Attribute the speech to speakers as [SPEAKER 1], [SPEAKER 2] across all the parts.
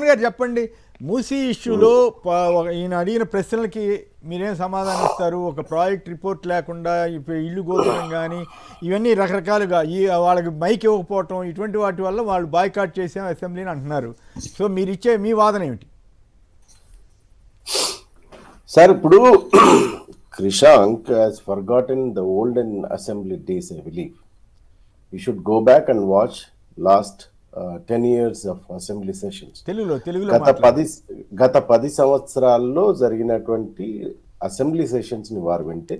[SPEAKER 1] పవన్ గారు చెప్పండి, మూసీ ఇష్యూలో ఈయన అడిగిన ప్రశ్నలకి మీరేం సమాధానం ఇస్తారు? ఒక ప్రాజెక్ట్ రిపోర్ట్ లేకుండా ఇల్లు గోచరం కానీ ఇవన్నీ రకరకాలుగా వాళ్ళకి మైక్ ఇవ్వకపోవటం ఇటువంటి వాటి వల్ల వాళ్ళు బాయ్కాట్ చేసాం అసెంబ్లీని అంటున్నారు. సో మీరు ఇచ్చే మీ వాదన ఏమిటి
[SPEAKER 2] సార్? ఇప్పుడు Krishank has forgotten the olden assembly days, I believe. You should go back and watch last 10 years of assembly sessions. గత 10 సంవత్సరాల్లో జరిగినటువంటి అసెంబ్లీ సెషన్స్ ని వారు వింటే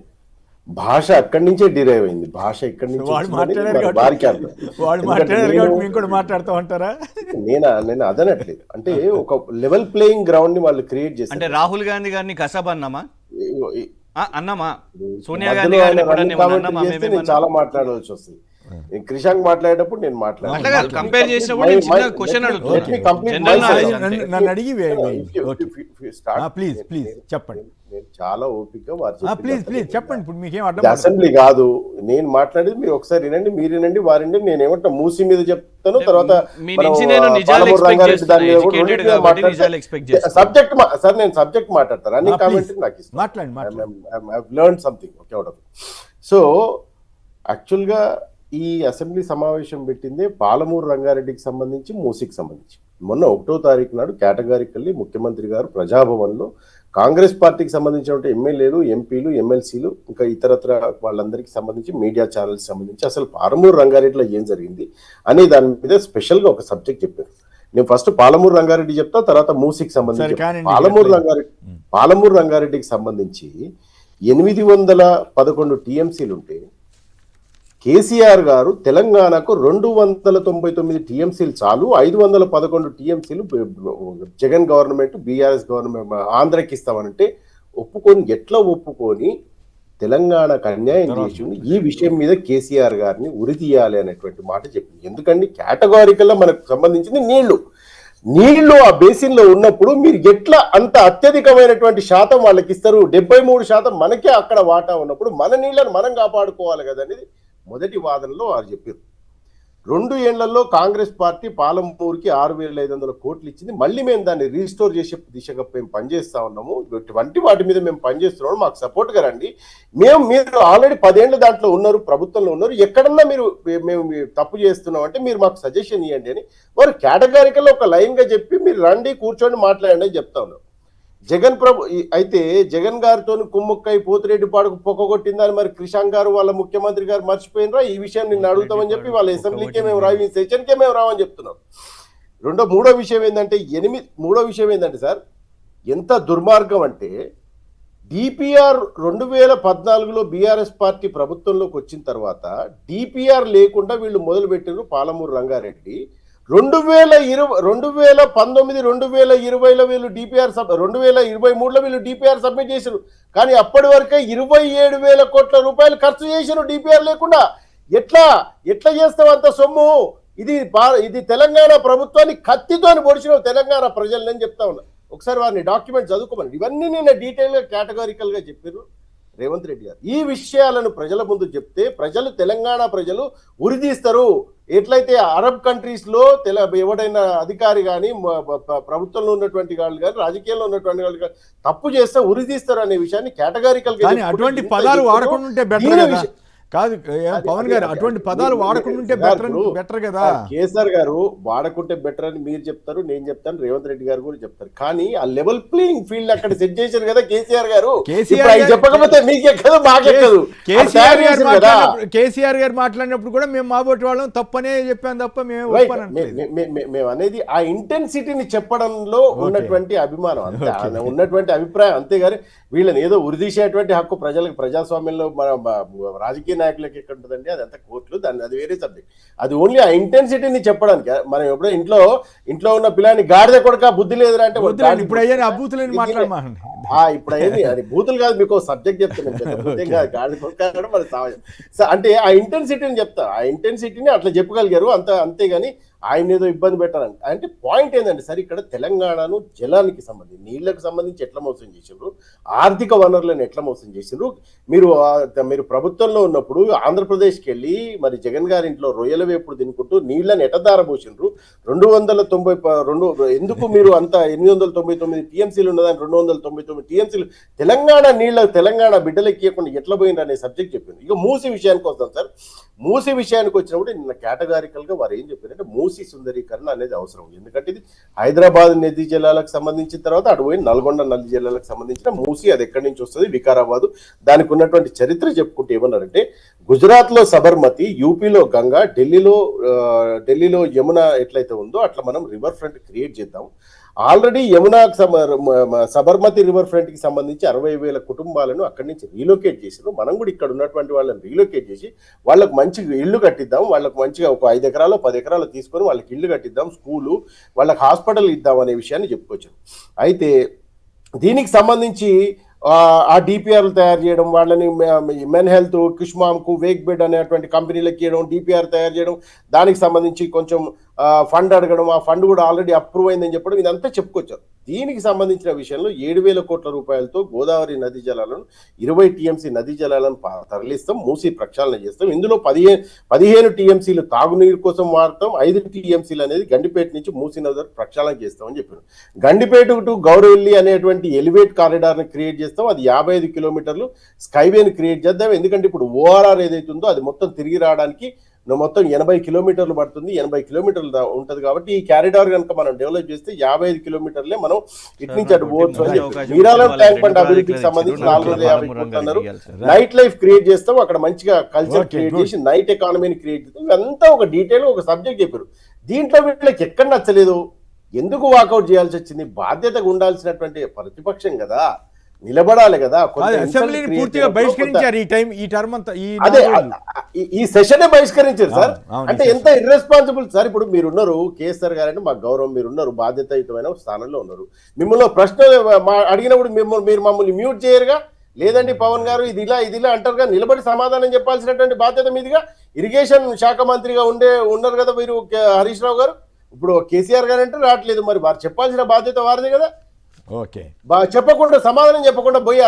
[SPEAKER 2] భాష అక్కడి నుంచే డిరైవ్ అయింది. భాష ఇక్కడి నుంచి నేను అదనట్లేదు. అంటే ఒక లెవెల్ ప్లేయింగ్ గ్రౌండ్ ని వాళ్ళు క్రియేట్ చేశారు.
[SPEAKER 3] అంటే రాహుల్ గాంధీ గారిని కసబ్ అన్నామా అన్నమా, సోనియా గాంధీ గారిని
[SPEAKER 2] చాలా మాట్లాడవలసి వస్తుంది. క్రిషాంక్ మాట్లాడేటప్పుడు నేను
[SPEAKER 3] మాట్లాడాను. కంపేర్ చేసినప్పుడు చిన్న క్వశ్చన్
[SPEAKER 1] చెప్పండి.
[SPEAKER 2] చాలా ఓపిక
[SPEAKER 1] చెప్పండి. ఇప్పుడు మీకేం
[SPEAKER 2] అసెంబ్లీ కాదు నేను మాట్లాడేది, మీరు ఒకసారి వినండి, మీరు వినండి, వారండి. నేను ఏమంటా మూసీ మీద చెప్తాను, తర్వాత సబ్జెక్ట్ సార్ నేను సబ్జెక్ట్ మాట్లాడతాను. అన్ని కామెంట్ నాకు ఇస్తాను. Something okay out. సో యాక్చువల్గా ఈ అసెంబ్లీ సమావేశం పెట్టిందే పాలమూరు రంగారెడ్డికి సంబంధించి, మూసీకి సంబంధించి. మొన్న 1వ తారీఖు నాడు కేటగారికల్లీ ముఖ్యమంత్రి గారు ప్రజాభవన్లో కాంగ్రెస్ పార్టీకి సంబంధించిన ఎమ్మెల్యేలు, ఎంపీలు, ఎమ్మెల్సీలు, ఇంకా ఇతరత్ర వాళ్ళందరికీ సంబంధించి మీడియా ఛానల్స్ సంబంధించి అసలు పాలమూరు రంగారెడ్డిలో ఏం జరిగింది అనే దాని మీద స్పెషల్గా ఒక సబ్జెక్ట్ చెప్పారు. నేను ఫస్ట్ పాలమూరు రంగారెడ్డి చెప్తా, తర్వాత మూసీకి సంబంధించి. పాలమూరు రంగారెడ్డికి సంబంధించి 811 టీఎంసీలు ఉంటే కేసీఆర్ గారు తెలంగాణకు 299 టీఎంసీలు చాలు, 511 టీఎంసీలు జగన్ గవర్నమెంట్, బీఆర్ఎస్ గవర్నమెంట్ ఆంధ్రకి ఇస్తామనంటే ఎట్లా ఒప్పుకొని తెలంగాణకు అన్యాయం చేసి ఈ విషయం మీద కేసీఆర్ గారిని ఉరి తీయాలి అనేటువంటి మాట చెప్పింది. ఎందుకంటే కేటగారికల్లా మనకు సంబంధించింది నీళ్లు ఆ బేసిన్ లో ఉన్నప్పుడు మీరు ఎట్లా అంత అత్యధికమైనటువంటి శాతం వాళ్ళకి ఇస్తారు? 73% మనకే అక్కడ వాటా ఉన్నప్పుడు మన నీళ్లను మనం కాపాడుకోవాలి కదా అనేది మొదటి వాదనలో వారు చెప్పారు. 2 ఏళ్లలో కాంగ్రెస్ పార్టీ పాలమూరుకి 6,500 కోట్లు ఇచ్చింది. మళ్ళీ మేము దాన్ని రీస్టోర్ చేసే దిశగా మేము పనిచేస్తా ఉన్నాము. ఇటువంటి వాటి మీద మేము పనిచేస్తున్నాము, మాకు సపోర్ట్గా రండి. మీరు ఆల్రెడీ 10 ఏళ్ళు దాంట్లో ఉన్నారు, ప్రభుత్వంలో ఉన్నారు, ఎక్కడన్నా మేము తప్పు చేస్తున్నాం అంటే మీరు మాకు సజెషన్ ఇవ్వండి అని వారు కేటగారికల్లో ఒక లైన్గా చెప్పి మీరు రండి, కూర్చొని మాట్లాడండి అని చెప్తా ఉన్నారు. అయితే జగన్ గారితో కుమ్ముక్కై పోతిరెడ్డి పాడుకు పొక్కగొట్టిందని మరి క్రిషాంక్ గారు వాళ్ళ ముఖ్యమంత్రి గారు మర్చిపోయినరా? ఈ విషయం నిన్ను అడుగుతామని చెప్పి వాళ్ళ అసెంబ్లీకే మేము రావి, సెషన్కే మేము రావని చెప్తున్నాం. మూడో విషయం ఏంటంటే సార్ ఎంత దుర్మార్గం అంటే డిపిఆర్ 2014లో బీఆర్ఎస్ పార్టీ ప్రభుత్వంలోకి వచ్చిన తర్వాత డిపిఆర్ లేకుండా వీళ్ళు మొదలు పెట్టారు పాలమూరు రంగారెడ్డి. 2019, 2020లో వీళ్ళు డిపిఆర్ 2023లో వీళ్ళు డిపిఆర్ సబ్మిట్ చేశారు. కానీ అప్పటి వరకే 27,000 కోట్ల రూపాయలు ఖర్చు చేశారు డిపిఆర్ లేకుండా. ఎట్లా చేస్తావు అంత సొమ్ము? ఇది తెలంగాణ ప్రభుత్వాన్ని కత్తితోని పొడిచిన తెలంగాణ ప్రజలని చెప్తా ఉన్నా. ఒకసారి వారిని డాక్యుమెంట్ చదువుకోమని. ఇవన్నీ నేను డీటెయిల్గా కేటగారికల్గా చెప్పారు రేవంత్ రెడ్డి గారు. ఈ విషయాలను ప్రజల ముందు చెప్తే తెలంగాణ ప్రజలు ఉరిదీస్తారు. ఎట్లయితే అరబ్ కంట్రీస్ లో ఎవడైనా అధికారి కానీ, ప్రభుత్వంలో ఉన్నటువంటి వాళ్ళు కానీ, రాజకీయాల్లో ఉన్నటువంటి వాళ్ళు కానీ తప్పు చేస్తే ఉరిదీస్తారు అనే విషయాన్ని కేటగారికల్ గా
[SPEAKER 1] అటువంటి పదాలు వాడకుండా కాదు పవన్ గారు, అటువంటి పదాలు వాడకుంటే బెటర్ కదా.
[SPEAKER 2] కేసీఆర్ గారు వాడకుంటే బెటర్ అని మీరు చెప్తారు, నేను చెప్తాను, రేవంత్ రెడ్డి గారు కూడా చెప్తారు. కానీ ఆ లెవెల్ ప్లేయింగ్ ఫీల్డ్ అక్కడ సెట్ చేశారు కదా కేసీఆర్ గారు. చెప్పకపోతే మీకెక్కదు, మాకెక్కదు.
[SPEAKER 1] కేసీఆర్ గారు మాట్లాడినప్పుడు కూడా మేము మాబోటి వాళ్ళం తప్పనే చెప్పాను తప్ప
[SPEAKER 2] మేము అనేది ఆ ఇంటెన్సిటీని చెప్పడంలో ఉన్నటువంటి అభిమానం అంతే, ఉన్నటువంటి అభిప్రాయం. అంతేగాని వీళ్ళని ఏదో ఉరిదీసేటువంటి హక్కు ప్రజలకు ప్రజాస్వామ్యంలో రాజకీయ నాయకులకి ఎక్కడ ఉంటుందండి? అది అంతా కోర్టులు, అది వేరే సబ్జెక్ట్. అది ఓన్లీ ఆ ఇంటెన్సిటీని చెప్పడానికి. మనం ఎప్పుడో ఇంట్లో ఉన్న పిల్లని గాడిద కొడుక బుద్ధి లేదురా అంటే
[SPEAKER 1] ఇప్పుడు
[SPEAKER 2] ఇప్పుడు అయ్యింది. అది బూతులు కాదు, మీకు సబ్జెక్ట్ చెప్తాను. గాడిద కొడుక అంటే ఆ ఇంటెన్సిటీని చెప్తా. ఆ ఇంటెన్సిటీని అట్లా చెప్పగలిగారు అంతేగాని ఆయన ఏదో ఇబ్బంది పెట్టాలని. అంటే పాయింట్ ఏంటంటే సార్, ఇక్కడ తెలంగాణను జలానికి సంబంధించి, నీళ్లకు సంబంధించి ఎట్లా మోసం చేసిండ్రు, ఆర్థిక వనరులను ఎట్లా మోసం చేసిండ్రు. మీరు ప్రభుత్వంలో ఉన్నప్పుడు ఆంధ్రప్రదేశ్కి వెళ్ళి మరి జగన్ గారి ఇంట్లో రొయ్యల వేపుడు తినుకుంటూ నీళ్లను ఎటదార పోసిండ్రు. 292 ఎందుకు మీరు అంత 899 టీఎంసీలు ఉన్నదాన్ని 299 టీఎంసీలు తెలంగాణ తెలంగాణ బిడ్డలకి ఇవ్వకుండా ఎట్లా పోయిండ్రు అనే సబ్జెక్ట్ చెప్పింది. ఇక మూసీ విషయానికి వస్తాం సార్. మూసీ విషయానికి వచ్చినప్పుడు నిన్న కేటగారికల్ గా వారు ఏం చెప్పారంటే మూసీ సుందరీకరణ అనేది అవసరం. ఎందుకంటే ఇది హైదరాబాద్ నదీ జలాలకు సంబంధించిన తర్వాత అటు పోయి నల్గొండ నదీ జలాలకు సంబంధించిన మూసీ, అది ఎక్కడి నుంచి వస్తుంది, వికారాబాద్, దానికి ఉన్నటువంటి చరిత్ర చెప్పుకుంటే ఏమన్నారంటే గుజరాత్ లో సబర్మతి, యూపీలో గంగా, ఢిల్లీలో యమున ఎట్లయితే ఉందో అట్లా మనం రివర్ ఫ్రంట్ క్రియేట్ చేద్దాం. Already Yamuna Sabarmati river front కి సంబంధించి 60,000 కుటుంబాలను అక్కడి నుంచి రీలొకేట్ చేసారు. మనం కూడా ఇక్కడ ఉన్నటువంటి వాళ్ళని రీలొకేట్ చేసి వాళ్ళకు మంచి ఇల్లు కట్టిద్దాం, వాళ్ళకు మంచిగా ఒక 5 ఎకరాలు 10 ఎకరాలు తీసుకొని వాళ్ళకి ఇల్లు కట్టిద్దాం, స్కూలు, వాళ్ళకి హాస్పిటల్ ఇద్దాం అనే విషయాన్ని చెప్పుకొచ్చారు. అయితే దీనికి సంబంధించి ఆ డిపిఆర్లు తయారు చేయడం, వాళ్ళని మెన్ హెల్త్, కుష్మాంకు, వేక్ బెడ్ అనేటువంటి కంపెనీలకు ఇవ్వడం, డిపిఆర్ తయారు చేయడం, దానికి సంబంధించి కొంచెం ఫండ్ అడగడం, ఆ ఫండ్ కూడా ఆల్రెడీ అప్రూవ్ అయిందని చెప్పడం, ఇదంతా చెప్పుకొచ్చారు. దీనికి సంబంధించిన విషయంలో 7,000 కోట్ల రూపాయలతో గోదావరి నదీ జలాలను 20 టీఎంసీ నదీ జలాలను తరలిస్తాం, మూసి ప్రక్షాళన చేస్తాం. ఇందులో 15 టీఎంసీలు తాగునీరు కోసం వాడతాం, 5 టీఎంసీలు అనేది గండిపేట నుంచి మూసి నది ప్రక్షాళన చేస్తామని చెప్పారు. గండిపేట టు గౌరవెల్లి అనేటువంటి ఎలివేట్ కారిడార్ని క్రియేట్ చేస్తాం, అది 55 కిలోమీటర్లు స్కైవేని క్రియేట్ చేద్దాం. ఎందుకంటే ఇప్పుడు ఓఆర్ఆర్ ఏదైతే ఉందో అది మొత్తం తిరిగి రావడానికి మొత్తం 80 కిలోమీటర్లు పడుతుంది, 80 కిలోమీటర్లు ఉంటుంది. కాబట్టి ఈ క్యారిడార్ కనుక మనం డెవలప్ చేస్తే 55 కిలోమీటర్లే మనం ఇటు నుంచి అటు పోవచ్చు అని చెప్పి మీరాలం ట్యాంక్ బండ్ అభివృద్ధికి సంబంధించి 450 కోట్లు అన్నారు. నైట్ లైఫ్ క్రియేట్ చేస్తాం, అక్కడ మంచిగా కల్చర్ క్రియేట్ చేసి నైట్ ఎకానమీని క్రియేట్ చేస్తాం. ఇదంతా ఒక డీటెయిల్ ఒక సబ్జెక్ట్ చెప్పారు. దీంట్లో వీళ్ళకి ఎక్కడ నచ్చలేదు, ఎందుకు వాకౌట్ చేయాల్సి వచ్చింది? బాధ్యతగా ఉండాల్సినటువంటి ప్రతిపక్షం కదా, నిలబడాలి కదా.
[SPEAKER 1] అసెంబ్లీని పూర్తిగా బహిష్కరించారు ఈ టర్మ్ అంతా,
[SPEAKER 2] ఈ సెషనే బహిష్కరించారు సార్. అంటే ఎంత ఇర్రెస్పాన్సిబుల్ సార్. ఇప్పుడు మీరున్నారు కేసీఆర్ గారు అంటే మాకు గౌరవం, మీరున్నారు బాధ్యతాయుతమైన స్థానంలో ఉన్నారు. మిమ్మల్ని ప్రశ్న అడిగినప్పుడు మీరు మమ్మల్ని మ్యూట్ చేయరుగా, లేదండి పవన్ గారు ఇది ఇలా అంటారుగా, నిలబడి సమాధానం చెప్పాల్సినటువంటి బాధ్యత మీదిగా. ఇరిగేషన్ శాఖ మంత్రిగా ఉన్నారు కదా మీరు హరీష్ రావు గారు, ఇప్పుడు కేసీఆర్ గారు అంటే రావట్లేదు, మరి వారు చెప్పాల్సిన బాధ్యత వారిదే కదా.
[SPEAKER 1] ఓకే,
[SPEAKER 2] చెప్పకుండా సమాధానం చెప్పకుండా పోయి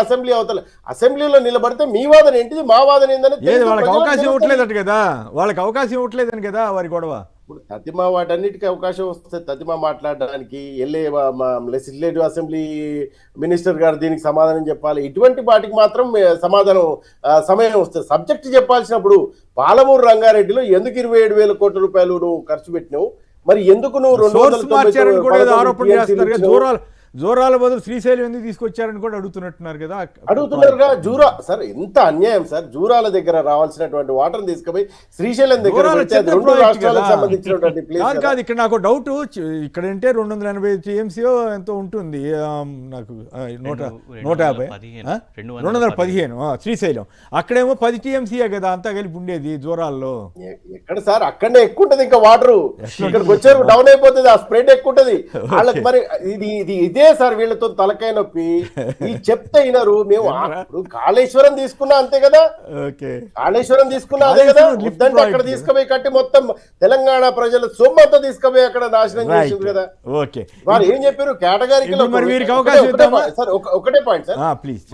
[SPEAKER 2] అసెంబ్లీలో నిలబడితే మీ వాదన ఏంటిది, మా వాదన ఏందని
[SPEAKER 1] వాళ్ళకి అవకాశం ఇవ్వట్లేదట కదా, వాళ్ళకి అవకాశం ఇవ్వట్లేదని కదా వారి గొడవ.
[SPEAKER 2] ఇప్పుడు తతిమా వాటన్నిటికీ అవకాశం వస్తుంది, తతిమా మాట్లాడడానికి లెజిస్లేటివ్ అసెంబ్లీ మినిస్టర్ గారు దీనికి సమాధానం చెప్పాలి. ఇటువంటి వాటికి మాత్రం సమయం వస్తుంది. సబ్జెక్ట్ చెప్పాల్సినప్పుడు పాలమూరు రంగారెడ్డిలో ఎందుకు 27,000 కోట్ల రూపాయలు నువ్వు ఖర్చు పెట్టినావు, మరి ఎందుకు నువ్వు 290
[SPEAKER 1] ఆరోపణ చేస్తారు కదా, జోరాల బదులు శ్రీశైలం ఎందుకు తీసుకొచ్చారని కూడా అడుగుతున్నారు
[SPEAKER 2] జూరా సార్, ఎంత అన్యాయం సార్. జూరాల దగ్గర రావాల్సినటువంటి వాటర్ తీసుకుపోయి శ్రీశైలం దగ్గర సంబంధించినటువంటి ప్లేస్
[SPEAKER 1] కాదు. ఇక్కడ నాకు డౌట్, ఇక్కడ అంటే 280 టీఎంసీ ఎంతో ఉంటుంది, నాకు 215 శ్రీశైలం, అక్కడేమో 10 టీఎంసీయే కదా అంతా కలిపి ఉండేది జోరాల్లో.
[SPEAKER 2] ఎక్కడ సార్, అక్కడనే ఎక్కువ ఉంటది ఇంకా వాటర్, ఇక్కడికి వచ్చారు డౌన్ అయిపోతుంది, ఆ స్ప్రెడ్ ఎక్కువ ఉంటది వాళ్ళకి. మరి ఇదే సార్ వీళ్ళతో తలకాయ నొప్పి, ఈ చెప్తే వినరు. మేము కాళేశ్వరం తీసుకున్నా అంతే కదా, కాళేశ్వరం తీసుకున్నా అదే కదా, వద్దంటే అక్కడ తీసుకుపోయి కట్టి మొత్తం తెలంగాణ ప్రజల సొమ్మంతా తీసుకుపోయి అక్కడ నాశనం చేసింది కదా. వారు ఏం చెప్పారు కేటగిరీకి సార్, ఒకటే పాయింట్ సార్,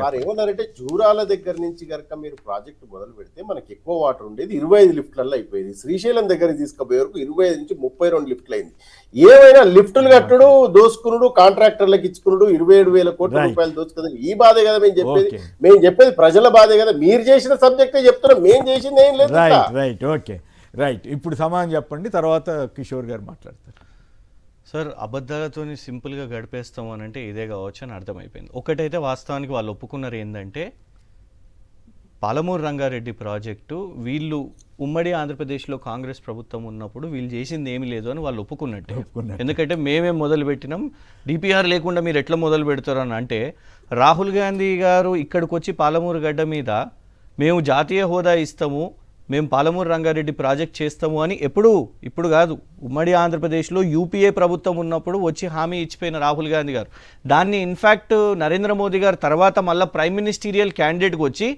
[SPEAKER 2] వారు ఏమన్నారంటే జూరాల దగ్గర నుంచి కనుక మీరు ప్రాజెక్ట్ మొదలు పెడితే మనకి ఎక్కువ వాటర్ ఉండేది, 25 లిఫ్ట్లలో అయిపోయింది. శ్రీశైలం దగ్గర తీసుకుపోయే వరకు 25 నుంచి 32 లిఫ్ట్లు అయింది. ఏమైనా లిఫ్టులు కట్టుడు, దోసుకునుడు, కాంట్రాక్టర్లకు ఇచ్చుకున్నాడు, 27,000 కోట్ల రూపాయలు దోచుకున్నది ఈ బాధే కదా మేము చెప్పేది ప్రజల బాధే కదా. మీరు చేసిన సబ్జెక్టే చెప్తున్నాం, మేము చేసింది ఏం లేదు.
[SPEAKER 1] రైట్, ఇప్పుడు సమాధానం చెప్పండి, తర్వాత కిషోర్ గారు మాట్లాడతారు.
[SPEAKER 3] సార్, అబద్ధాలతో సింపుల్గా గడిపేస్తాం అని అంటే ఇదే కావచ్చు అని అర్థమైపోయింది. ఒకటైతే వాస్తవానికి వాళ్ళు ఒప్పుకున్నారు ఏంటంటే పాలమూరు రంగారెడ్డి ప్రాజెక్టు వీళ్ళు ఉమ్మడి ఆంధ్రప్రదేశ్లో కాంగ్రెస్ ప్రభుత్వం ఉన్నప్పుడు వీళ్ళు చేసింది ఏమీ లేదు అని వాళ్ళు ఒప్పుకున్నట్టే. ఎందుకంటే మేమే మొదలు పెట్టినాం, డిపిఆర్ లేకుండా మీరు ఎట్లా మొదలు పెడతారు అని అంటే, రాహుల్ గాంధీ గారు ఇక్కడికి వచ్చి పాలమూరు గడ్డ మీద మేము జాతీయ హోదా ఇస్తాము, మేము పాలమూరు రంగారెడ్డి ప్రాజెక్ట్ చేస్తాము అని ఇప్పుడు కాదు, ఉమ్మడి ఆంధ్రప్రదేశ్లో యూపీఏ ప్రభుత్వం ఉన్నప్పుడు వచ్చి హామీ ఇచ్చిపోయిన రాహుల్ గాంధీ గారు దాన్ని ఇన్ఫ్యాక్ట్ నరేంద్ర మోదీ గారు తర్వాత మళ్ళీ ప్రైమ్ మినిస్టీరియల్ క్యాండిడేట్కి వచ్చి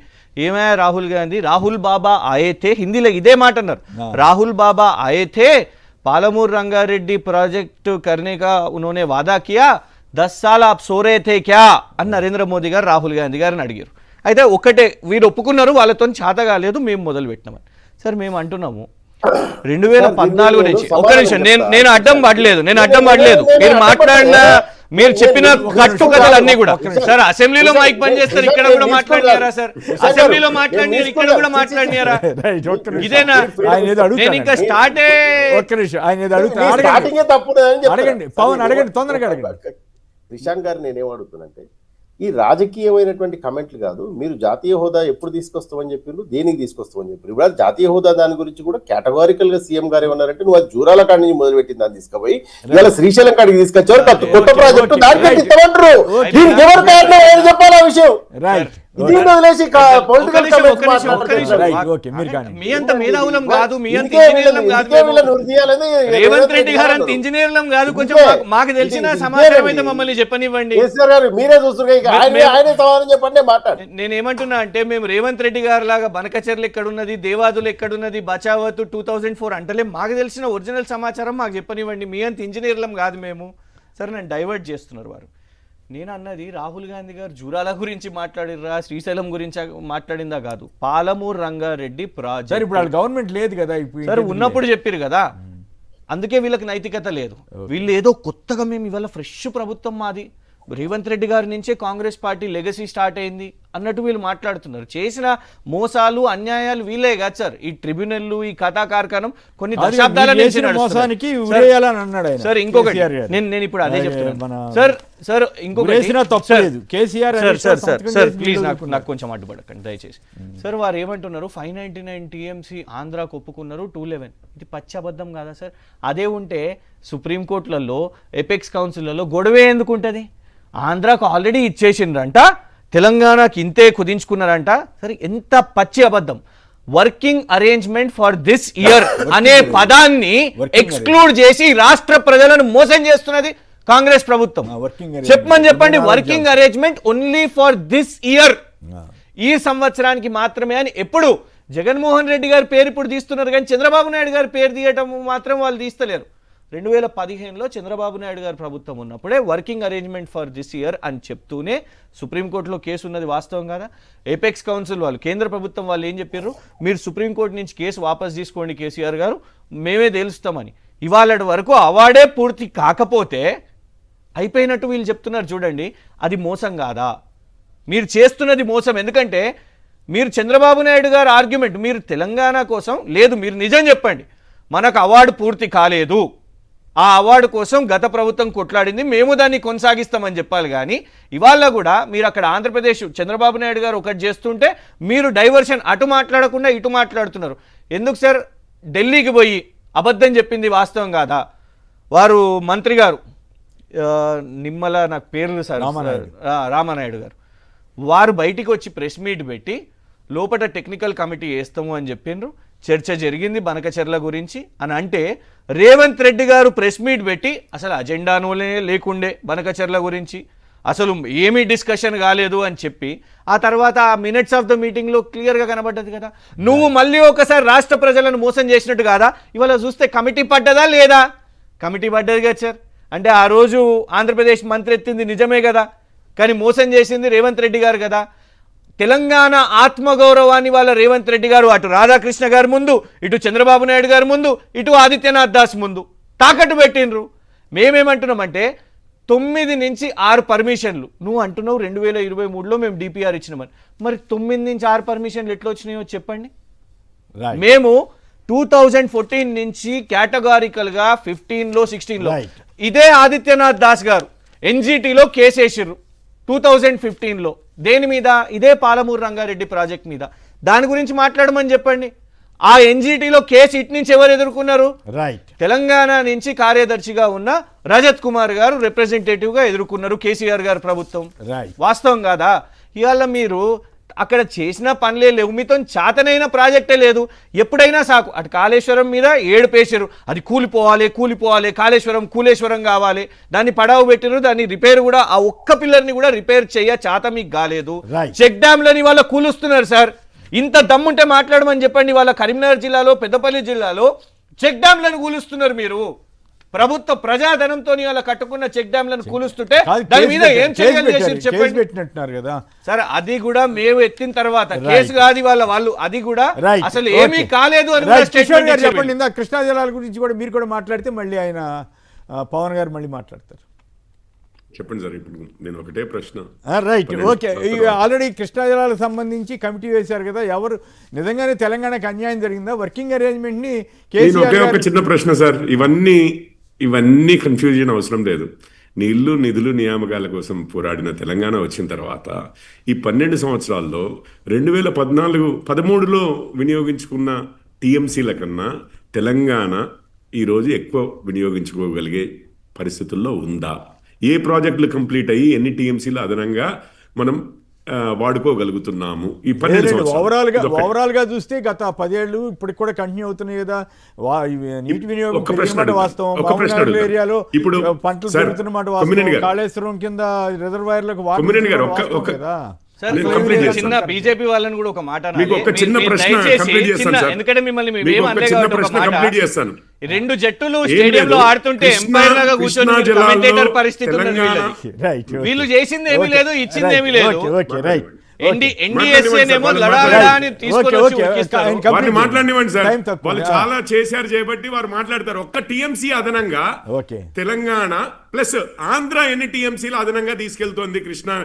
[SPEAKER 3] ఏమయ్యా రాహుల్ గాంధీ, రాహుల్ బాబా ఆయే థే, హిందీలో ఇదే మాట అన్నారు, రాహుల్ బాబా ఆయే థే पालमूर रंगारेड्डी प्रोजेक्ट करने का उन्होंने वादा किया 10 साल आप सो रहे थे क्या అని నరేంద్ర మోదీ గారు రాహుల్ గాంధీ గారిని అడిగారు. అయితే ఒకటే వీరు ఒప్పుకున్నారు, వాళ్ళతో చేత కాలేదు, మేము మొదలు పెట్టినామని. సార్ మేము అంటున్నాము 2014 నుంచి ఒక్క నిమిషం, నేను అడ్డం పడలేదు మీరు మాట్లాడిన మీరు చెప్పిన కట్టు కథలు అన్ని కూడా సార్ అసెంబ్లీలో మైక్ బంద్ చేస్తారు, ఇక్కడ కూడా మాట్లాడినారా సార్? అసెంబ్లీలో మాట్లాడినారు, ఇక్కడ కూడా మాట్లాడినారా? ఇదేనా? నేను ఇంకా స్టార్ట్
[SPEAKER 1] అడగండి పవన్, అడగండి తొందరగా అడగండి.
[SPEAKER 2] రిషాంక్ గారు నేనేమడుగుతున్నానంటే, ఈ రాజకీయమైనటువంటి కమెంట్లు కాదు, మీరు జాతీయ హోదా ఎప్పుడు తీసుకొస్తామని చెప్పిండ్రు, దేనికి తీసుకొస్తామని చెప్పారు. ఇప్పుడు జాతీయ హోదా దాని గురించి కూడా కేటగారికల్ గా సీఎం గారు ఏమన్నారంటే, నువ్వు అది జూరాల కాడి నుంచి మొదలుపెట్టింది దాన్ని తీసుకుపోయి ఇలా శ్రీశైలం కాడికి తీసుకొచ్చారు, కొత్త ప్రాజెక్టు దానికి ఇస్తామంటారు. దీనికి ఎవరు కారణం చెప్పాలి ఆ విషయం.
[SPEAKER 1] రైట్,
[SPEAKER 2] వదిలేసి పొలిటికల్
[SPEAKER 3] మీ అంత మేధావులం కాదు, మీ అంత ఇంజనీర్లం కాదు, రేవంత్ రెడ్డి గారు అంత ఇంజనీర్లం కాదు, కొంచెం మాకు తెలిసిన సమాచారం అయితే మమ్మల్ని చెప్పనివ్వండి.
[SPEAKER 2] మీరే చూస్తున్నారు, చెప్పండి మాట్లాడు.
[SPEAKER 3] నేనేమంటున్నా అంటే, మేము రేవంత్ రెడ్డి గారు లాగా బనకచర్లు ఎక్కడున్నది, దేవాదులు ఎక్కడున్నది, బచావత్ 2004 అంటలే, మాకు తెలిసిన ఒరిజినల్ సమాచారం మాకు చెప్పనివ్వండి. మీ అంత ఇంజనీర్లం కాదు మేము. సరే, నన్ను డైవర్ట్ చేస్తున్నారు వారు. నేను అన్నది రాహుల్ గాంధీ గారు జూరాల గురించి మాట్లాడిర్రా, శ్రీశైలం గురించి మాట్లాడిందా కాదు, పాలమూరు రంగారెడ్డి ప్రాజెక్ట్.
[SPEAKER 1] ఇప్పుడు గవర్నమెంట్ లేదు కదా,
[SPEAKER 3] సరే ఉన్నప్పుడు చెప్పారు కదా, అందుకే వీళ్ళకి నైతికత లేదు. వీళ్ళు ఏదో కొత్తగా మేము ఇవాళ ఫ్రెష్ ప్రభుత్వం మాది, రేవంత్ రెడ్డి గారి నుంచే కాంగ్రెస్ పార్టీ లెగసీ స్టార్ట్ అయింది అన్నట్టు వీళ్ళు మాట్లాడుతున్నారు. చేసిన మోసాలు అన్యాయాలు వీళ్ళే కాదు సార్, ఈ ట్రిబ్యునల్, ఈ కథా కార్ఖానం కొన్ని దశాబ్దాల నుంచి
[SPEAKER 1] మోసానికి
[SPEAKER 3] సార్. ఇంకొకటి నేను ఇప్పుడు అదే చెప్తున్నాను సార్. ఇంకొకటి సార్ ప్లీజ్ నాకు కొంచెం అడ్డుపడకండి దయచేసి. సార్ వారు ఏమంటున్నారు, 599 టీఎంసీ ఆంధ్రాకు ఒప్పుకున్నారు, 211. ఇది పచ్చి అబద్ధం కాదా సార్? అదే ఉంటే సుప్రీంకోర్టులలో, ఎపెక్స్ కౌన్సిల్లో గొడవే ఎందుకు ఉంటుంది? ఆంధ్రాకు ఆల్రెడీ ఇచ్చేసిండ్రంట, తెలంగాణకి ఇంతే కుదించుకున్నారంట. సరే, ఎంత పచ్చి అబద్ధం. Working arrangement for this year అనే పదాన్ని ఎక్స్క్లూడ్ చేసి రాష్ట్ర ప్రజలను మోసం చేస్తున్నది కాంగ్రెస్ ప్రభుత్వం. చెప్పండి, working arrangement only for this year, ఈ సంవత్సరానికి మాత్రమే అని. ఎప్పుడు జగన్మోహన్ రెడ్డి గారి పేరు ఇప్పుడు తీస్తున్నారు, కానీ చంద్రబాబు నాయుడు గారి పేరు తీయటం మాత్రం వాళ్ళు తీస్తలేరు. 2015లో చంద్రబాబు నాయుడు గారి ప్రభుత్వం ఉన్నప్పుడే working arrangement for this year అని చెప్తూనే సుప్రీంకోర్టులో కేసు ఉన్నది వాస్తవం కదా. ఏపెక్స్ కౌన్సిల్ వాళ్ళు, కేంద్ర ప్రభుత్వం వాళ్ళు ఏం చెప్పారు, మీరు సుప్రీంకోర్టు నుంచి కేసు వాపస్ తీసుకోండి కేసీఆర్ గారు, మేమే తేలుస్తామని. ఇవాళ వరకు అవార్డే పూర్తి కాకపోతే అయిపోయినట్టు వీళ్ళు చెప్తున్నారు. చూడండి, అది మోసం కాదా? మీరు చేస్తున్నది మోసం. ఎందుకంటే మీరు చంద్రబాబు నాయుడు గారు ఆర్గ్యుమెంట్, మీరు తెలంగాణ కోసం లేదు, మీరు నిజం చెప్పండి, మనకు అవార్డు పూర్తి కాలేదు, ఆ అవార్డు కోసం గత ప్రభుత్వం కొట్లాడింది, మేము దాన్ని కొనసాగిస్తామని చెప్పాలి. కానీ ఇవాళ కూడా మీరు అక్కడ ఆంధ్రప్రదేశ్ చంద్రబాబు నాయుడు గారు ఒకటి చేస్తుంటే మీరు డైవర్షన్, అటు మాట్లాడకుండా ఇటు మాట్లాడుతున్నారు. ఎందుకు సార్? ఢిల్లీకి పోయి అబద్ధం చెప్పింది వాస్తవం కాదా? వారు మంత్రి గారు నిమ్మల, నాకు పేర్లు సార్, రామానాయుడు గారు, వారు బయటికి వచ్చి ప్రెస్ మీట్ పెట్టి లోపల టెక్నికల్ కమిటీ వేస్తాము అని చెప్పిండ్రు, చర్చ జరిగింది బనకచర్ల గురించి అని. అంటే రేవంత్ రెడ్డి గారు ప్రెస్ మీట్ పెట్టి అసలు అజెండాలోనే లేకుండే బనకచర్ల గురించి, అసలు ఏమీ డిస్కషన్ కాలేదు అని చెప్పి, ఆ తర్వాత ఆ మినిట్స్ ఆఫ్ ద మీటింగ్లో క్లియర్గా కనబడ్డది కదా. నువ్వు మళ్ళీ ఒకసారి రాష్ట్ర ప్రజలను మోసం చేసినట్టు కాదా? ఇవాళ చూస్తే కమిటీ పడ్డదా లేదా? కమిటీ పడ్డది కదా సార్. అంటే ఆ రోజు ఆంధ్రప్రదేశ్ మంత్రి ఎత్తింది నిజమే కదా, కానీ మోసం చేసింది రేవంత్ రెడ్డి గారు కదా. తెలంగాణ ఆత్మగౌరవాన్ని వాళ్ళ రేవంత్ రెడ్డి గారు అటు రాధాకృష్ణ గారి ముందు, ఇటు చంద్రబాబు నాయుడు గారి ముందు, ఇటు ఆదిత్యనాథ్ దాస్ ముందు తాకట్టు పెట్టినరు. మేమేమంటున్నామంటే 9 నుంచి 6 పర్మిషన్లు, నువ్వు అంటున్నావు 2023లో మేము డిపిఆర్ ఇచ్చినామని, మరి 9 నుంచి 6 పర్మిషన్లు ఎట్లా వచ్చినాయో చెప్పండి. మేము 2014 నుంచి కేటగారికల్గా 15లో 16లో ఇదే ఆదిత్యనాథ్ దాస్ గారు ఎన్జిటిలో కేసు వేసిర్రు 2015లో. దేని మీద? ఇదే పాలమూరు రంగారెడ్డి ప్రాజెక్ట్ మీద. దాని గురించి మాట్లాడమని చెప్పండి. ఆ ఎన్జిటిలో కేసు ఇటు నుంచి ఎవరు ఎదుర్కొన్నారు? తెలంగాణ నుంచి కార్యదర్శిగా ఉన్న రజత్ కుమార్ గారు రిప్రజెంటేటివ్ గా ఎదుర్కొన్నారు కేసీఆర్ గారు ప్రభుత్వం. వాస్తవం కాదా? ఇవాళ మీరు అక్కడ చేసిన పనులే లేవు, మీతో చాతనైన ప్రాజెక్టే లేదు. ఎప్పుడైనా సాకు అటు కాళేశ్వరం మీద 7 పేసారు, అది కూలిపోవాలి, కాళేశ్వరం కావాలి, దాన్ని పడావు పెట్టారు, దాన్ని రిపేర్ కూడా, ఆ ఒక్క పిల్లర్ని కూడా రిపేర్ చేయ చాత మీకు కాలేదు. చెక్ డ్యామ్లని వాళ్ళ కూలుస్తున్నారు సార్. ఇంత దమ్ముంటే మాట్లాడమని చెప్పండి. వాళ్ళ కరీంనగర్ జిల్లాలో, పెద్దపల్లి జిల్లాలో
[SPEAKER 4] చెక్ డ్యాంలను కూలుస్తున్నారు మీరు. ప్రభుత్వ ప్రజాధనంతో అలా కట్టుకున్న చెక్ డ్యాంలను కూలుస్తుంటే
[SPEAKER 1] కాదు,
[SPEAKER 4] దాని
[SPEAKER 1] కేసు
[SPEAKER 4] మీద ఏం
[SPEAKER 1] పెట్టారు,
[SPEAKER 4] చర్యలు
[SPEAKER 1] కేసు
[SPEAKER 4] చేసి
[SPEAKER 1] పెట్టారు,
[SPEAKER 4] చెప్పండి.
[SPEAKER 1] కేసు పెట్టినట్టున్నారు కదా.
[SPEAKER 4] సరే అది కూడా మేము ఎత్తిన తర్వాత
[SPEAKER 1] Right.
[SPEAKER 4] కేసు కాదు వాళ్ళు అది కూడా
[SPEAKER 1] రైట్,
[SPEAKER 4] అసలు ఏమీ
[SPEAKER 1] ఓకే.
[SPEAKER 4] కాలేదు అని
[SPEAKER 1] రైట్,
[SPEAKER 4] కూడా
[SPEAKER 1] కిషోర్
[SPEAKER 4] స్టేట్మెంట్
[SPEAKER 1] గారు
[SPEAKER 4] ఇచ్చేవి.
[SPEAKER 1] చెప్పండి. ఇందాక కృష్ణా జలాల గురించి కూడా మీరు కూడా మాట్లాడితే మళ్ళీ ఆయన పవన్ గారు మళ్ళీ మాట్లాడతారు.
[SPEAKER 5] చెప్పండి సార్. ఇప్పుడు నేను ఒకటే ప్రశ్న.
[SPEAKER 1] Right, okay.
[SPEAKER 5] తర్వాత
[SPEAKER 1] ఆల్రెడీ కృష్ణా జలాలకు సంబంధించి కమిటీ వేశారు కదా, ఎవరు నిజంగానే తెలంగాణకి అన్యాయం జరిగిందా? వర్కింగ్ అరేంజ్మెంట్ ని
[SPEAKER 5] నేను ఒకే
[SPEAKER 1] కేసీఆర్
[SPEAKER 5] ఒక చిన్న ప్రశ్న సార్. ఇవన్నీ కన్ఫ్యూజన్ అవసరం లేదు. నీళ్లు నిధులు నియామకాల కోసం పోరాడిన తెలంగాణ వచ్చిన తర్వాత ఈ 12 సంవత్సరాల్లో 2013లో వినియోగించుకున్న టీఎంసీల కన్నా తెలంగాణ ఈరోజు ఎక్కువ వినియోగించుకోగలిగే పరిస్థితుల్లో ఉందా? ఏ ప్రాజెక్టులు కంప్లీట్ అయ్యి ఎన్ని టీఎంసీలు అదనంగా మనం వాడుకోగలుగుతున్నాము ఈ 12 సంవత్సరాలు?
[SPEAKER 1] ఓవరాల్ గా చూస్తే గత 10 ఏళ్ళు ఇప్పటికి కూడా కంటిన్యూ అవుతున్నాయి కదా. నీటి వినియోగం
[SPEAKER 5] ఒక్క ప్రశ్న
[SPEAKER 1] పెరిగినమాట
[SPEAKER 5] అడుగుతా.
[SPEAKER 1] వాస్తవం.
[SPEAKER 5] ఒక్క ప్రశ్న
[SPEAKER 1] మామూలు
[SPEAKER 5] అడుగుతా.
[SPEAKER 1] ఏరియాలో
[SPEAKER 5] ఇప్పుడు
[SPEAKER 1] పంటలు
[SPEAKER 5] సార్,
[SPEAKER 1] పెరుగుతున్నమాట
[SPEAKER 5] కొమ్మినేని
[SPEAKER 1] వాస్తవం.
[SPEAKER 5] గారు.
[SPEAKER 1] కాళేశ్వరం కింద రిజర్వాయర్లకు
[SPEAKER 5] కొమ్మినేని గారు,
[SPEAKER 1] వాస్తవం
[SPEAKER 5] ఒక్క-
[SPEAKER 1] కదా.
[SPEAKER 4] సార్,
[SPEAKER 5] నేను
[SPEAKER 4] ఇప్పుడు
[SPEAKER 5] కంప్లీట్
[SPEAKER 4] చిన్న
[SPEAKER 5] చేస్తాను.
[SPEAKER 4] బీజేపీ వాళ్ళని కూడా ఒక మాట
[SPEAKER 5] మీకు ఒక చిన్న ప్రశ్న కంప్లీట్ చేస్తాను సార్.
[SPEAKER 4] ఎందుకంటే మిమ్మల్ని
[SPEAKER 5] మీకు
[SPEAKER 4] మేము
[SPEAKER 5] ఒక
[SPEAKER 4] అనలే
[SPEAKER 5] చిన్న
[SPEAKER 4] కాబట్టి ఒక
[SPEAKER 5] ప్రశ్న
[SPEAKER 4] మాట.
[SPEAKER 5] కంప్లీట్ చేస్తాను.
[SPEAKER 4] ఈ 2 జట్టులు
[SPEAKER 5] ఏం
[SPEAKER 4] స్టేడియం లో
[SPEAKER 5] లేదు.
[SPEAKER 4] ఆడుతుంటే ఎంపైర్ లాగా కూర్చొని
[SPEAKER 5] కృష్ణా జలాల్లో
[SPEAKER 4] కమెంటేటర్ పరిస్థితి ఉన్నది
[SPEAKER 5] తెలంగాణ-
[SPEAKER 4] వీళ్ళది.
[SPEAKER 1] Right, okay.
[SPEAKER 4] వీళ్ళు చేసింది ఏమీ
[SPEAKER 1] ఓకే.
[SPEAKER 4] లేదు, ఇచ్చింది ఏమీ
[SPEAKER 1] రైట్,
[SPEAKER 4] లేదు.
[SPEAKER 1] Okay, okay, right.
[SPEAKER 4] ఎన్డీఎస్ఏనేమో
[SPEAKER 5] వాళ్ళు
[SPEAKER 4] లడా
[SPEAKER 5] మాట్లాడండి.
[SPEAKER 4] లడా అని తీసుకొని
[SPEAKER 1] ఓకే,
[SPEAKER 4] వచ్చి
[SPEAKER 1] ఓకే.
[SPEAKER 4] ఉరికిస్తారు.
[SPEAKER 1] ఆయన కంప్లీట్
[SPEAKER 5] వారిని మాట్లాడినివ్వండి సార్.
[SPEAKER 1] టైం తక్కువ.
[SPEAKER 5] వాళ్ళు చాలా చేశారు చేయబట్టి వారు మాట్లాడతారు. ఒక్క టీఎంసీ అదనంగా
[SPEAKER 1] ఓకే.
[SPEAKER 5] తెలంగాణ ప్లస్ ఆంధ్ర ఎన్ని టీఎంసీలు అదనంగా తీసుకెళ్తోంది కృష్ణా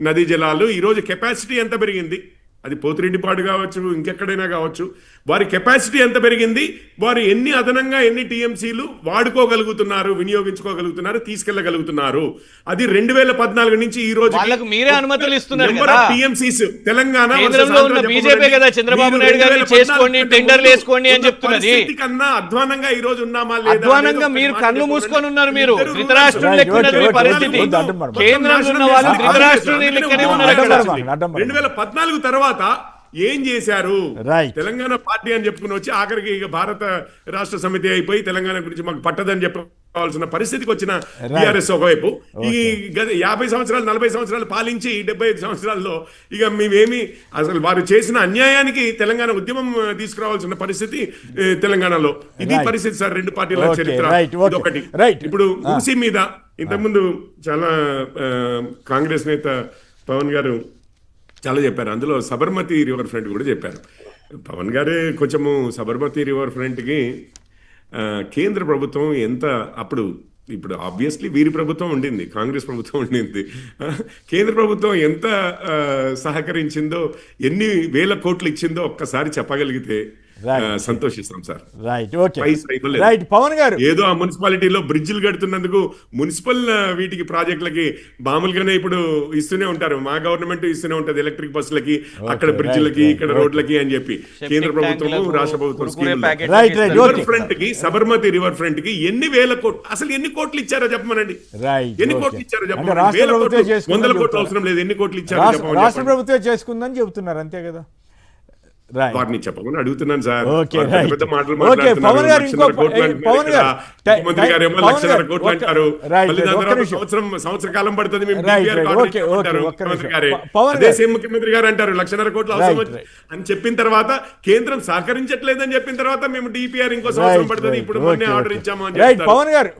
[SPEAKER 5] నదీ జలాలు? ఈ రోజు కెపాసిటీ ఎంత పెరిగింది? అది పోతిరెడ్డిపాడు కావచ్చు, ఇంకెక్కడైనా కావచ్చు. వారి కెపాసిటీ ఎంత పెరిగింది? వారు ఎన్ని టీఎంసీలు వాడుకోగలుగుతున్నారు, వినియోగించుకోగలుగుతున్నారు, తీసుకెళ్లగలుగుతున్నారు? అది 2014 నుంచి ఈ రోజు
[SPEAKER 4] వాళ్ళకు మీరే అనుమతులు ఇస్తున్నారు
[SPEAKER 5] నెంబర్
[SPEAKER 4] కదా.
[SPEAKER 5] ఆఫ్ టీఎంసీస్ తెలంగాణ
[SPEAKER 4] కేంద్రంలో ఉన్న బీజేపీ కదా చంద్రబాబు నాయుడు గారిని చేసుకోండి, టెండర్లు వేసుకోండి అని చెప్తున్నది.
[SPEAKER 5] కన్నా అధ్వానంగా ఈ రోజు ఉన్నామా లేదా?
[SPEAKER 4] అధ్వానంగా మీరు కళ్ళు మూసుకొని ఉన్నారు. మీరు ధృతరాష్ట్రుని
[SPEAKER 1] రైట్,
[SPEAKER 4] లెక్కున్నది
[SPEAKER 1] ఓకే,
[SPEAKER 4] మీ
[SPEAKER 1] ఓకే,
[SPEAKER 4] పరిస్థితి.
[SPEAKER 1] వద్దు, అడ్డం పడమా.
[SPEAKER 4] కేంద్రంలో ఉన్న వాళ్ళు ధృతరాష్ట్రుని లెక్కనే ఉన్నారు అక్కడ.
[SPEAKER 5] 2014 తర్వాత ఏం చేశారు?
[SPEAKER 1] రైట్.
[SPEAKER 5] తెలంగాణ పార్టీ అని చెప్పుకుని వచ్చి ఆఖరికి ఇక భారత రాష్ట్ర సమితి అయిపోయి తెలంగాణ గురించి మాకు పట్టదని చెప్పవలసిన పరిస్థితికి వచ్చిన టీఆర్ఎస్ ఒకవైపు, ఈ 50 సంవత్సరాలు 40 సంవత్సరాలు పాలించి 75 సంవత్సరాల్లో ఇక మేమేమి అసలు వారు చేసిన అన్యాయానికి తెలంగాణ ఉద్యమం తీసుకురావాల్సిన పరిస్థితి తెలంగాణలో. ఇది
[SPEAKER 1] రైట్.
[SPEAKER 5] పరిస్థితి సార్. 2 పార్టీల
[SPEAKER 1] ఓకే,
[SPEAKER 5] చరిత్ర
[SPEAKER 1] రైట్, ఓకే.
[SPEAKER 5] ఇదొకటి.
[SPEAKER 1] రైట్.
[SPEAKER 5] ఇప్పుడు మూసీ మీద ఇంతకుముందు చాలా కాంగ్రెస్ నేత పవన్ గారు చాలా చెప్పారు. అందులో సబర్మతి రివర్ ఫ్రంట్ కూడా చెప్పారు. పవన్ గారే కొంచెము సబర్మతి రివర్ ఫ్రంట్కి కేంద్ర ప్రభుత్వం ఎంత ఇప్పుడు ఆబ్వియస్లీ వీరి ప్రభుత్వం ఉండింది, కాంగ్రెస్ ప్రభుత్వం ఉండింది. కేంద్ర ప్రభుత్వం ఎంత సహకరించిందో, ఎన్ని వేల కోట్లు ఇచ్చిందో ఒక్కసారి చెప్పగలిగితే సంతోషిస్తాం సార్.
[SPEAKER 1] రైట్, ఓకే,
[SPEAKER 5] పైసా ఇవ్వలేదు.
[SPEAKER 1] రైట్. పవన్ గారు,
[SPEAKER 5] ఏదో ఆ మున్సిపాలిటీలో బ్రిడ్జిలు కడుతున్నందుకు మున్సిపల్ వీటికి ప్రాజెక్టులకి మామూలుగానే ఇప్పుడు ఇస్తూనే ఉంటారు. మా గవర్నమెంట్ ఇస్తూనే ఉంటది ఎలక్ట్రిక్ బస్సులకి, అక్కడ బ్రిడ్జిలకి, ఇక్కడ రోడ్లకి అని చెప్పి కేంద్ర ప్రభుత్వం రాష్ట్ర ప్రభుత్వం
[SPEAKER 1] right, right,
[SPEAKER 5] river
[SPEAKER 1] okay.
[SPEAKER 5] Front కి, సబర్మతి రివర్ ఫ్రంట్ కి ఎన్ని వేల కోట్లు, అసలు ఎన్ని కోట్లు ఇచ్చారో చెప్పమనండి.
[SPEAKER 1] రైట్,
[SPEAKER 5] ఎన్ని
[SPEAKER 1] ఓకే.
[SPEAKER 5] కోట్లు ఇచ్చారో
[SPEAKER 1] అంటే
[SPEAKER 5] చెప్పమని.
[SPEAKER 1] రాష్ట్ర
[SPEAKER 5] వేల
[SPEAKER 1] ప్రభుత్వం
[SPEAKER 5] కోట్లు,
[SPEAKER 1] చేసుకుందని
[SPEAKER 5] వందల కోట్లు
[SPEAKER 1] చెప్తున్నారు.
[SPEAKER 5] అవసరం లేదు. ఎన్ని కోట్లు ఇచ్చారో
[SPEAKER 1] రాష్ట్ర
[SPEAKER 5] చెప్పమని.
[SPEAKER 1] ప్రభుత్వం చేసుకుందని చెబుతున్నారు, అంతే కదా. రైట్,
[SPEAKER 5] వారిని చెప్పమని అడుగుతున్నాను సార్.
[SPEAKER 1] ఓకే,
[SPEAKER 5] వారు
[SPEAKER 1] రైట్.
[SPEAKER 5] పెద్ద మాటలు
[SPEAKER 1] ఓకే,
[SPEAKER 5] మాట్లాడుతున్నారు.
[SPEAKER 1] పవన్ గారు,
[SPEAKER 5] 1,00,000 కోట్లు
[SPEAKER 1] ఇంకో
[SPEAKER 5] అంటున్నారు
[SPEAKER 1] పవన్
[SPEAKER 5] ఇక్కడ.
[SPEAKER 1] గారు,
[SPEAKER 5] ముఖ్యమంత్రి గారేమో
[SPEAKER 1] పవన్
[SPEAKER 5] 1,00,000
[SPEAKER 1] గారు,
[SPEAKER 5] కోట్లు అంటారు.
[SPEAKER 1] రైట్,
[SPEAKER 5] మళ్ళీ దాని
[SPEAKER 1] ఒక్క
[SPEAKER 5] తర్వాత
[SPEAKER 1] నిమిషం.
[SPEAKER 5] సంవత్సర కాలం పడుతుంది మేము
[SPEAKER 1] right,
[SPEAKER 5] DPR
[SPEAKER 1] right,
[SPEAKER 5] card
[SPEAKER 1] okay,
[SPEAKER 5] ఇచ్చామంటారు
[SPEAKER 1] ఓకే, ఒక్క
[SPEAKER 5] ముఖ్యమంత్రి
[SPEAKER 1] నిమిషం.
[SPEAKER 5] గారే.
[SPEAKER 1] పవన్
[SPEAKER 5] అదే
[SPEAKER 1] గారు.
[SPEAKER 5] సేమ్ ముఖ్యమంత్రి గారు అంటారు 1,00,000 కోట్లు అవసరం
[SPEAKER 1] రైట్, రైట్.
[SPEAKER 5] అని చెప్పిన తర్వాత కేంద్రం సహకరించట్లేదని చెప్పిన తర్వాత మేము DPR ఇంకో సంవత్సరం పడుతుంది, ఇప్పుడు మొన్నే ఆర్డర్ ఇచ్చాము అని
[SPEAKER 1] రైట్,
[SPEAKER 5] చెప్తారు.
[SPEAKER 1] పవన్ గారు,